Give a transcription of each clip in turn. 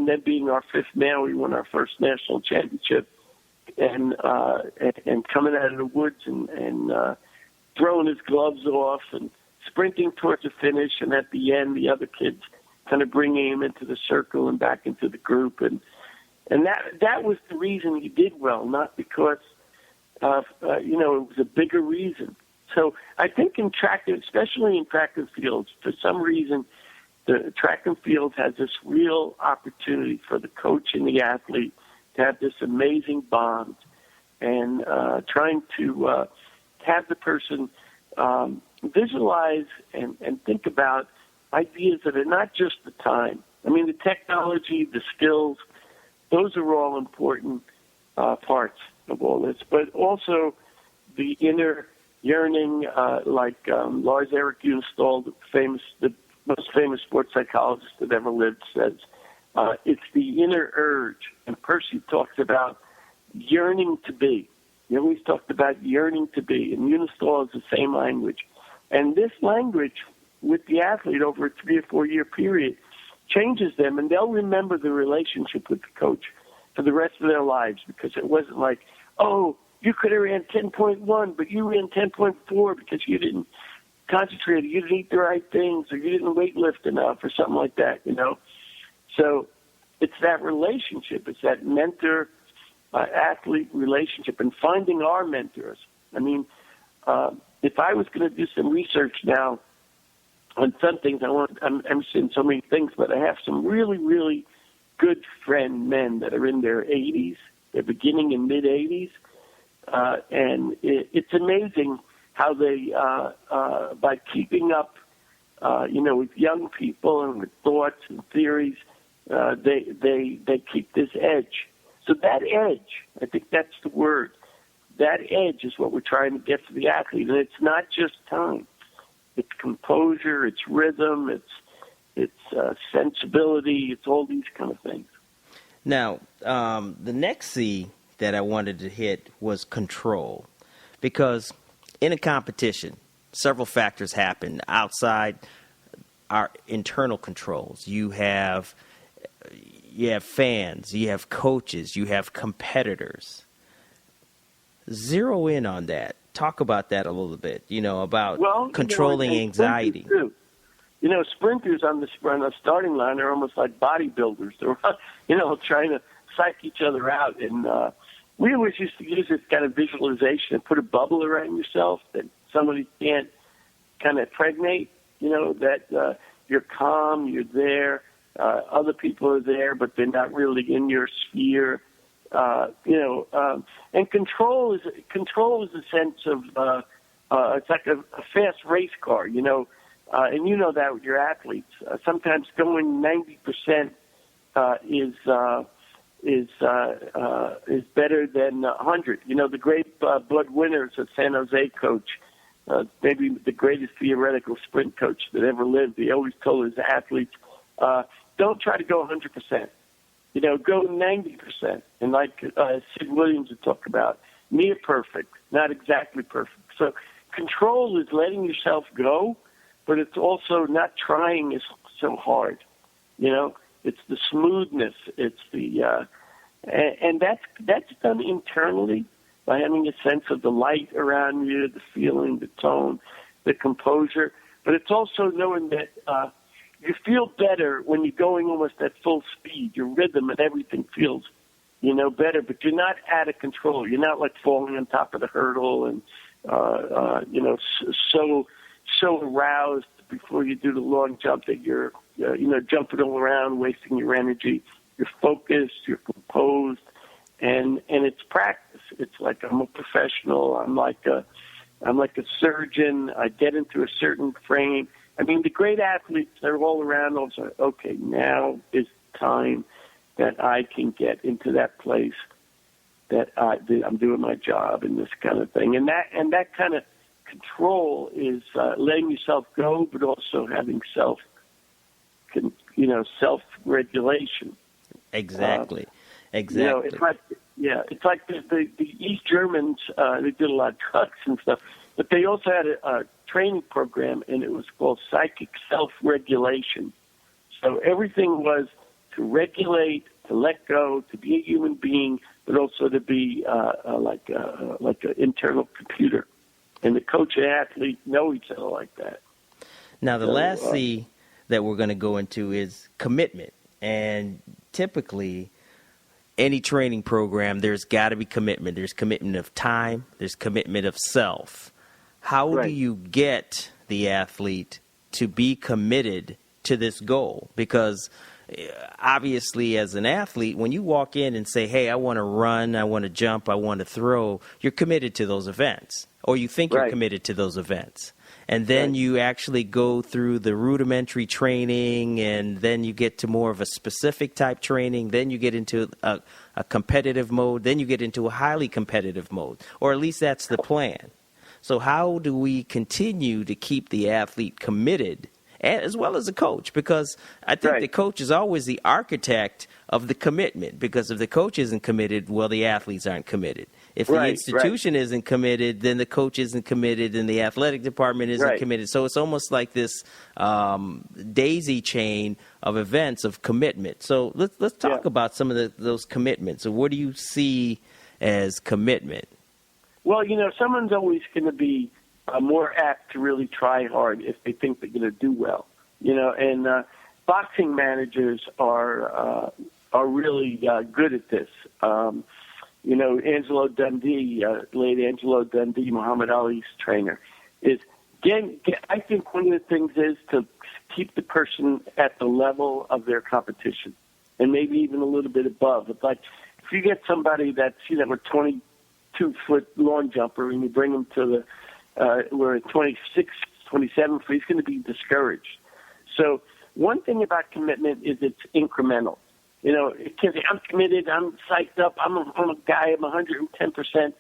then being our fifth man, we won our first national championship, and coming out of the woods and throwing his gloves off and sprinting towards the finish, and at the end, the other kids kind of bringing him into the circle and back into the group, and that was the reason he did well, not because it was a bigger reason. So I think in track, especially in track and fields, for some reason, the track and field has this real opportunity for the coach and the athlete to have this amazing bond, and trying to have the person visualize and think about ideas that are not just the time. I mean, the technology, the skills, those are all important parts of all this, but also the inner yearning, like Lars Erik Unstall, the most famous sports psychologist that ever lived, says, it's the inner urge. And Percy talks about yearning to be. He always talked about yearning to be, and Unstall is the same language. And this language with the athlete over a 3 or 4 year period changes them, and they'll remember the relationship with the coach for the rest of their lives, because it wasn't like, oh, you could have ran 10.1, but you ran 10.4 because you didn't concentrate, you didn't eat the right things, or you didn't weight lift enough, or something like that, So it's that relationship. It's that mentor-athlete relationship, and finding our mentors. I mean, if I was going to do some research now on some things, I'm seeing so many things, but I have some really, really good friend men that are in their 80s, their beginning and mid-80s, and it's amazing how they, by keeping up, with young people and with thoughts and theories, they keep this edge. So that edge, I think that's the word. That edge is what we're trying to get for the athlete, and it's not just time. It's composure, it's rhythm, it's sensibility, it's all these kind of things. Now, the next C that I wanted to hit was control, because in a competition, several factors happen outside our internal controls. You have fans, you have coaches, you have competitors. Zero in on that. Talk about that a little bit, about controlling anxiety. Sprinters on the starting line are almost like bodybuilders. They're, trying to psych each other out. And we always used to use this kind of visualization and put a bubble around yourself that somebody can't kind of impregnate, that you're calm, you're there, other people are there, but they're not really in your sphere. And control is a sense of, it's like a fast race car, and you know that with your athletes. Sometimes going 90% is better than 100. The great Bud Winters, a San Jose coach, maybe the greatest theoretical sprint coach that ever lived. He always told his athletes, don't try to go 100%. Go 90%. And like Sid Williams would talk about, near perfect, not exactly perfect. So control is letting yourself go, but it's also not trying so hard. It's the smoothness. It's the and that's done internally by having a sense of the light around you, the feeling, the tone, the composure. But it's also knowing that you feel better when you're going almost at full speed. Your rhythm and everything feels, better. But you're not out of control. You're not like falling on top of the hurdle and so aroused before you do the long jump that you're, jumping all around, wasting your energy. You're focused, you're composed, and it's practice. It's like I'm a professional. I'm like a surgeon. I get into a certain frame. I mean, the great athletes, they're all around also. Okay, now is time that I can get into that place that I'm doing my job and this kind of thing. And that kind of control is letting yourself go, but also having self-regulation. Exactly. It's like the East Germans. They did a lot of drugs and stuff, but they also had a training program, and it was called psychic self-regulation. So everything was to regulate, to let go, to be a human being, but also to be like an internal computer. And the coach and athlete know each other like that. Now, the last C that we're going to go into is commitment. And typically, any training program, there's got to be commitment. There's commitment of time. There's commitment of self. How do you get the athlete to be committed to this goal? Because obviously, as an athlete, when you walk in and say, hey, I want to run, I want to jump, I want to throw, you're committed to those events, or you think you're committed to those events. And then you actually go through the rudimentary training, and then you get to more of a specific type training. Then you get into a competitive mode. Then you get into a highly competitive mode, or at least that's the plan. So how do we continue to keep the athlete committed, as well as the coach? Because I think the coach is always the architect of the commitment, because if the coach isn't committed, well, the athletes aren't committed. If the institution isn't committed, then the coach isn't committed, and the athletic department isn't committed. So it's almost like this daisy chain of events of commitment. So let's talk about some of those commitments. So what do you see as commitment? Well, someone's always going to be more apt to really try hard if they think they're going to do well. And boxing managers are really good at this. Angelo Dundee, late Angelo Dundee, Muhammad Ali's trainer, I think one of the things is to keep the person at the level of their competition, and maybe even a little bit above. It's like if you get somebody that's a 22-foot long jumper and you bring him to we're at 26, 27 foot, he's going to be discouraged. So one thing about commitment is it's incremental. It can say, I'm committed, I'm psyched up, I'm a guy, I'm 110%.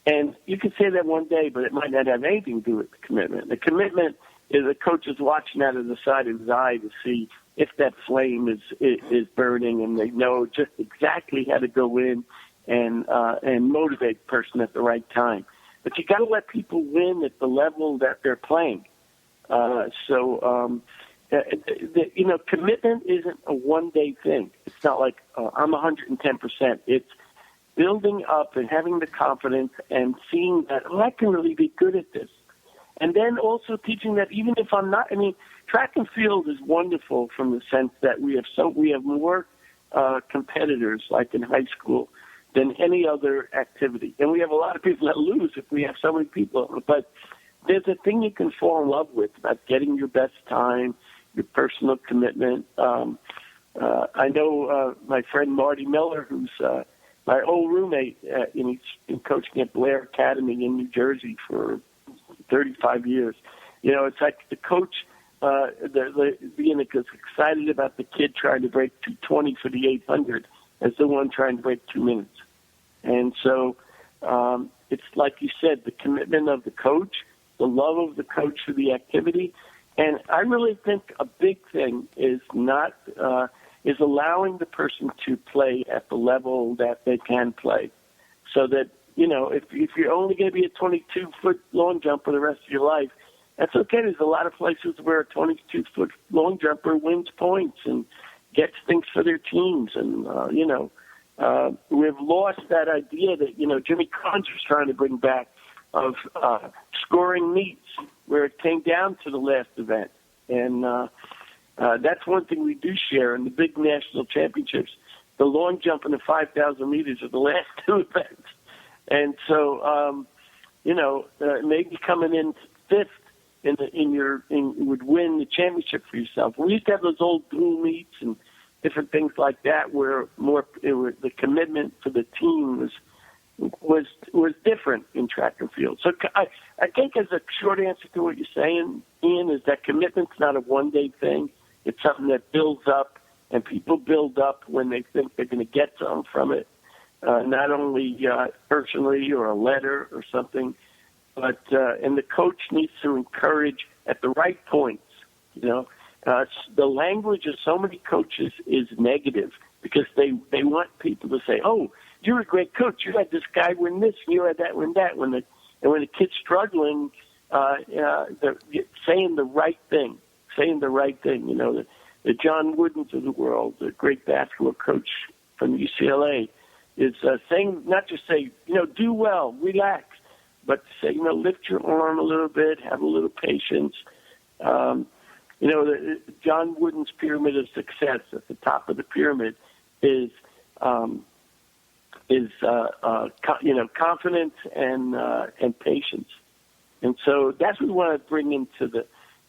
And you can say that one day, but it might not have anything to do with the commitment. The commitment is the coach is watching out of the side of his eye to see if that flame is burning, and they know just exactly how to go in and motivate the person at the right time. But you got to let people win at the level that they're playing. Commitment isn't a one-day thing. It's not like I'm 110%. It's building up and having the confidence and seeing that, I can really be good at this. And then also teaching that even if I'm not, track and field is wonderful from the sense that we have more competitors, like in high school, than any other activity. And we have a lot of people that lose if we have so many people. But there's a thing you can fall in love with about getting your best time, your personal commitment. I know my friend Marty Miller, who's my old roommate, he's been coaching at Blair Academy in New Jersey for 35 years. It's like the coach being excited about the kid trying to break 220 for the 800 as the one trying to break 2 minutes. And so it's like you said, the commitment of the coach, the love of the coach for the activity. And I really think a big thing is is allowing the person to play at the level that they can play. So that, if you're only going to be a 22-foot long jumper the rest of your life, that's okay. There's a lot of places where a 22-foot long jumper wins points and gets things for their teams. And, we've lost that idea that, Jimmy Carnes was trying to bring back of scoring meets where it came down to the last event. And that's one thing we do share in the big national championships. The long jump and the 5,000 meters are the last two events. And so, maybe coming in fifth would win the championship for yourself. We used to have those old dual meets and different things like that where the commitment for the team was different in track and field. So I think as a short answer to what you're saying, Ian, is that commitment's not a one-day thing. It's something that builds up, and people build up when they think they're going to get something from it, not only personally or a letter or something, but and the coach needs to encourage at the right points. The language of so many coaches is negative because they want people to say, "Oh, you're a great coach. You had this guy win this, and you had that win that." When the kid's struggling, they're saying the right thing. the John Woodens of the world, the great basketball coach from UCLA, is saying, not just say, do well, relax, but to say, lift your arm a little bit, have a little patience. The John Wooden's pyramid of success at the top of the pyramid is confidence and patience. And so that's what we want to bring into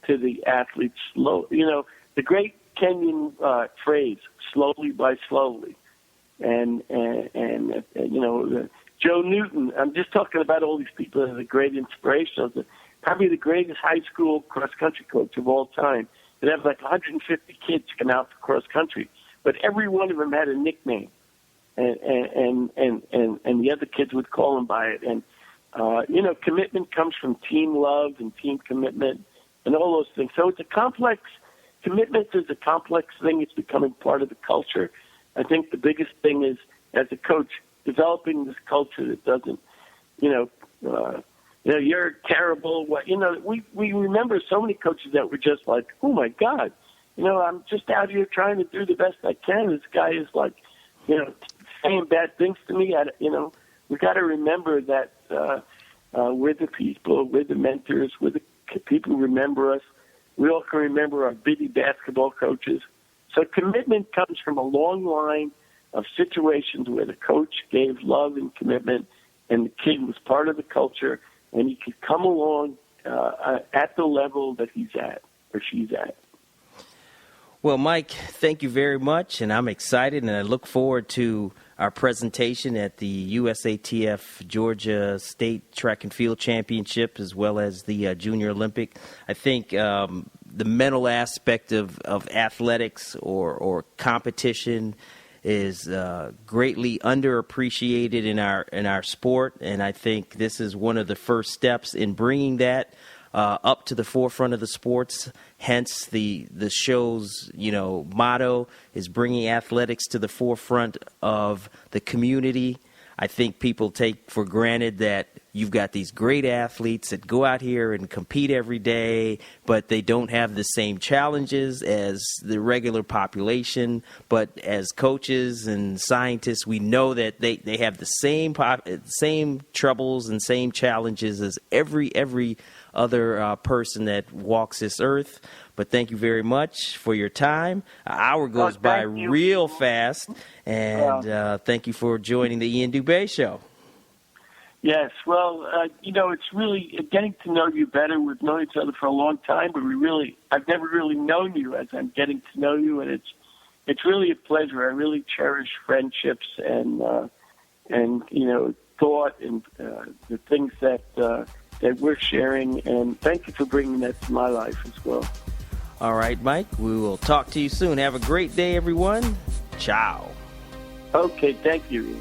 the athletes. The great Kenyan phrase, slowly by slowly. And Joe Newton, I'm just talking about all these people that are the great inspirations. Probably the greatest high school cross-country coach of all time. They have like 150 kids come out to cross-country, but every one of them had a nickname, and the other kids would call them by it. And commitment comes from team love and team commitment and all those things. So it's a complex. Commitment is a complex thing. It's becoming part of the culture. I think the biggest thing is, as a coach, developing this culture that doesn't, you're terrible. We remember so many coaches that were just like, oh my God, I'm just out here trying to do the best I can. This guy is like, saying bad things to me. We got to remember that we're the people, we're the mentors, we're the people who remember us. We all can remember our bitty basketball coaches. So commitment comes from a long line of situations where the coach gave love and commitment, and the kid was part of the culture, and he could come along at the level that he's at or she's at. Well, Mike, thank you very much, and I'm excited, and I look forward to our presentation at the USATF Georgia State Track and Field Championship, as well as the Junior Olympic. I think the mental aspect of athletics or competition is greatly underappreciated in our sport, and I think this is one of the first steps in bringing that up to the forefront of the sports. Hence, the show's motto is bringing athletics to the forefront of the community. I think people take for granted that you've got these great athletes that go out here and compete every day, but they don't have the same challenges as the regular population. But as coaches and scientists, we know that they have the same troubles and same challenges as every other person that walks this earth. But thank you very much for your time. An hour goes by real fast, and thank you for joining the Ian Dubé Show. Yes, well, it's really getting to know you better. We've known each other for a long time, but I've never really known you as I'm getting to know you, and it's really a pleasure. I really cherish friendships and thought and the things that we're sharing, and thank you for bringing that to my life as well. All right, Mike, we will talk to you soon. Have a great day, everyone. Ciao. Okay, thank you.